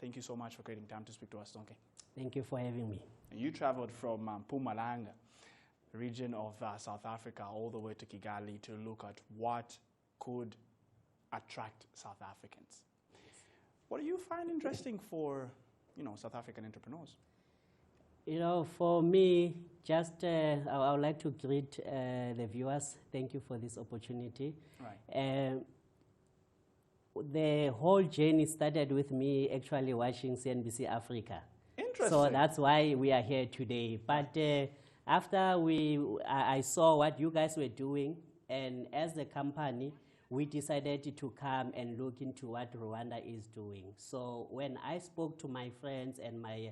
Thank you so much for creating time to speak to us, Zonke. Thank you for having me. You traveled from Mahlangu, region of South Africa, all the way to Kigali to look at what could attract South Africans. What do you find interesting for, South African entrepreneurs? For me, just I would like to greet the viewers. Thank you for this opportunity. Right. The whole journey started with me actually watching CNBC Africa. Interesting. So that's why we are here today. But after I saw what you guys were doing, and as a company, we decided to come and look into what Rwanda is doing. So when I spoke to my friends and my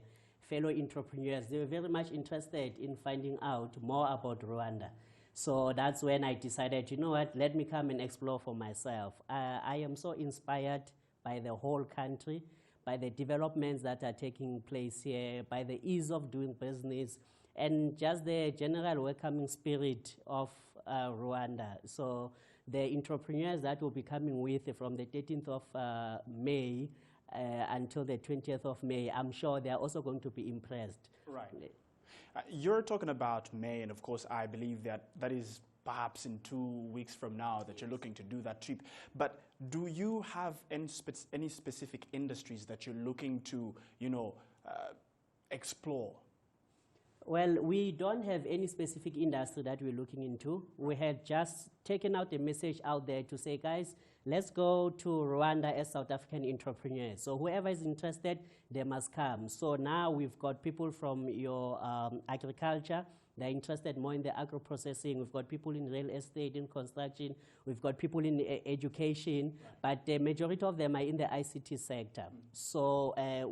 fellow entrepreneurs, they were very much interested in finding out more about Rwanda. So that's when I decided, you know what, let me come and explore for myself. I am so inspired by the whole country, by the developments that are taking place here, by the ease of doing business, and just the general welcoming spirit of Rwanda. So the entrepreneurs that will be coming with from the 13th of May until the 20th of May, I'm sure they are also going to be impressed. Right. You're talking about May, and of course, I believe that is perhaps in 2 weeks from now that you're looking to do that trip. But do you have any specific industries that you're looking to, explore? Well, we don't have any specific industry that we're looking into. We had just taken out a message out there to say, guys, let's go to Rwanda as South African entrepreneurs. So whoever is interested, they must come. So now we've got people from your agriculture. They're interested more in the agro-processing. We've got people in real estate, in construction. We've got people in education. Right. But the majority of them are in the ICT sector. So they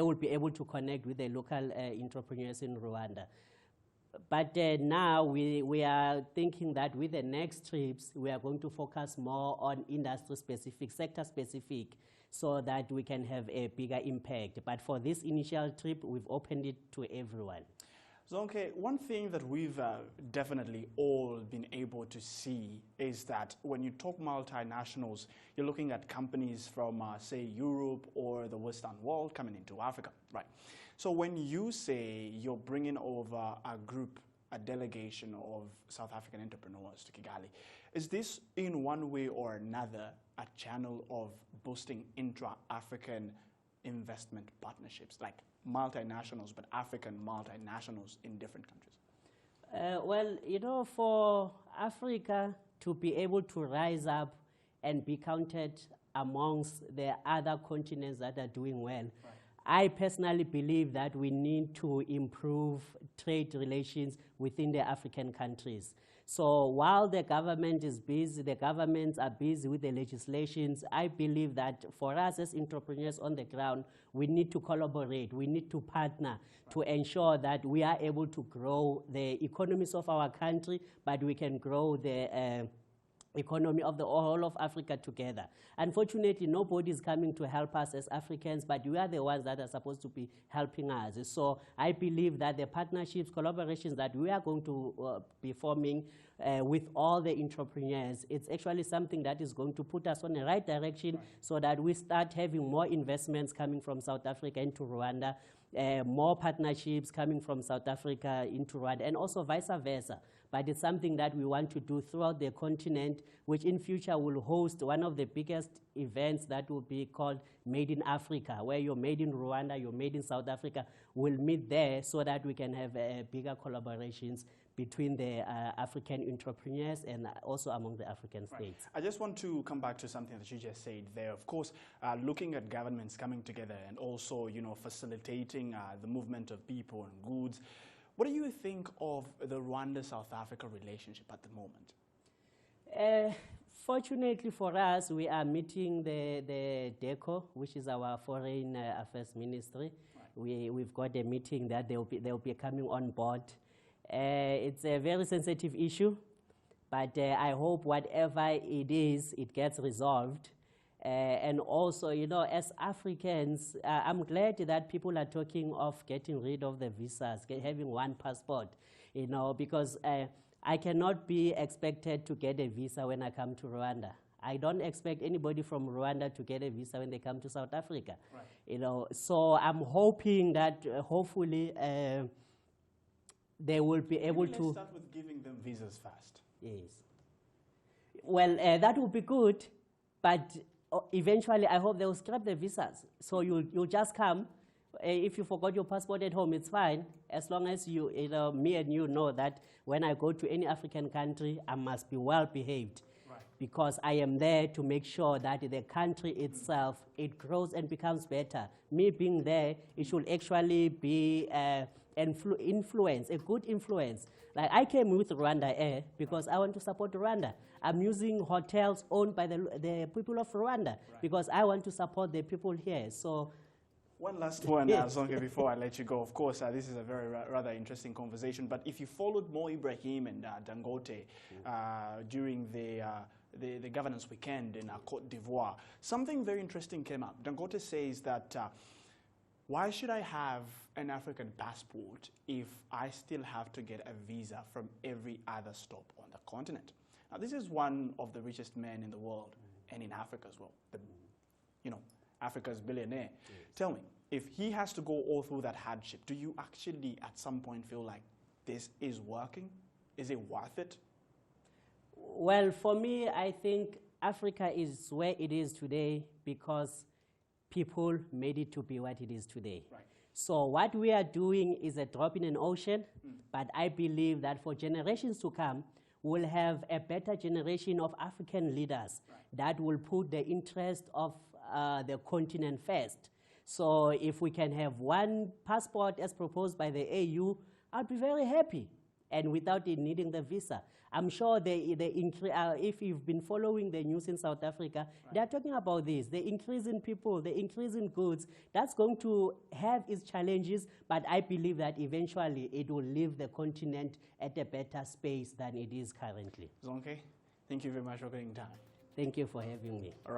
will be able to connect with the local entrepreneurs in Rwanda. But now we are thinking that with the next trips, we are going to focus more on industry-specific, sector-specific, so that we can have a bigger impact. But for this initial trip, we've opened it to everyone. Zonke, one thing that we've definitely all been able to see is that when you talk multinationals, you're looking at companies from, say, Europe or the Western world coming into Africa, right? So when you say you're bringing over a delegation of South African entrepreneurs to Kigali, is this in one way or another a channel of boosting intra-African investment partnerships, like multinationals, but African multinationals in different countries? Well, for Africa to be able to rise up and be counted amongst the other continents that are doing well, right. I personally believe that we need to improve trade relations within the African countries. So while the government is busy, the governments are busy with the legislations, I believe that for us as entrepreneurs on the ground, we need to collaborate, we need to partner to ensure that we are able to grow the economies of our country, but we can grow the economy of the whole of Africa together. Unfortunately, nobody is coming to help us as Africans, but we are the ones that are supposed to be helping us. So I believe that the partnerships, collaborations that we are going to be forming with all the entrepreneurs, it's actually something that is going to put us on the right direction, right, so that we start having more investments coming from South Africa into Rwanda, more partnerships coming from South Africa into Rwanda, and also vice versa. But it's something that we want to do throughout the continent, which in future will host one of the biggest events that will be called Made in Africa, where you're made in Rwanda, you're made in South Africa, will meet there so that we can have bigger collaborations between the African entrepreneurs and also among the African states. Right. I just want to come back to something that you just said there. Of course, looking at governments coming together and also, facilitating the movement of people and goods. What do you think of the Rwanda-South Africa relationship at the moment? Fortunately for us, we are meeting the DECO, which is our Foreign Affairs Ministry. Right. We've got a meeting that they'll be coming on board. It's a very sensitive issue, but I hope whatever it is, it gets resolved. And also, as Africans, I'm glad that people are talking of getting rid of the visas, having one passport, because I cannot be expected to get a visa when I come to Rwanda. I don't expect anybody from Rwanda to get a visa when they come to South Africa. Right. You know, so I'm hoping that hopefully they will be able to. Let's start with giving them visas first. Yes. Well, that would be good, but eventually I hope they will scrap the visas. So you'll just come. If you forgot your passport at home, it's fine, as long as you know, me and you know that when I go to any African country, I must be well behaved. Right. Because I am there to make sure that the country itself, it grows and becomes better. Me being there, it should actually be influence, a good influence. Like I came with Rwanda-SA because I want to support Rwanda. I'm using hotels owned by the people of Rwanda because I want to support the people here. So. One last one, Zonke, before I let you go. Of course, this is a very rather interesting conversation, but if you followed Mo Ibrahim and Dangote during the governance weekend in Côte d'Ivoire, something very interesting came up. Dangote says that, why should I have an African passport if I still have to get a visa from every other stop on the continent? Now, this is one of the richest men in the world, and in Africa as well. You know, Africa's billionaire. Yes. Tell me, if he has to go all through that hardship, do you actually at some point feel like this is working? Is it worth it? Well, for me, I think Africa is where it is today because people made it to be what it is today. Right. So what we are doing is a drop in an ocean, but I believe that for generations to come, we'll have a better generation of African leaders that will put the interest of the continent first. So if we can have one passport as proposed by the AU, I'll be very happy, and without it needing the visa. I'm sure if you've been following the news in South Africa, they're talking about this, the increase in people, the increase in goods. That's going to have its challenges, but I believe that eventually it will leave the continent at a better space than it is currently. Zonke, thank you very much for getting time. Thank you for having me. All right.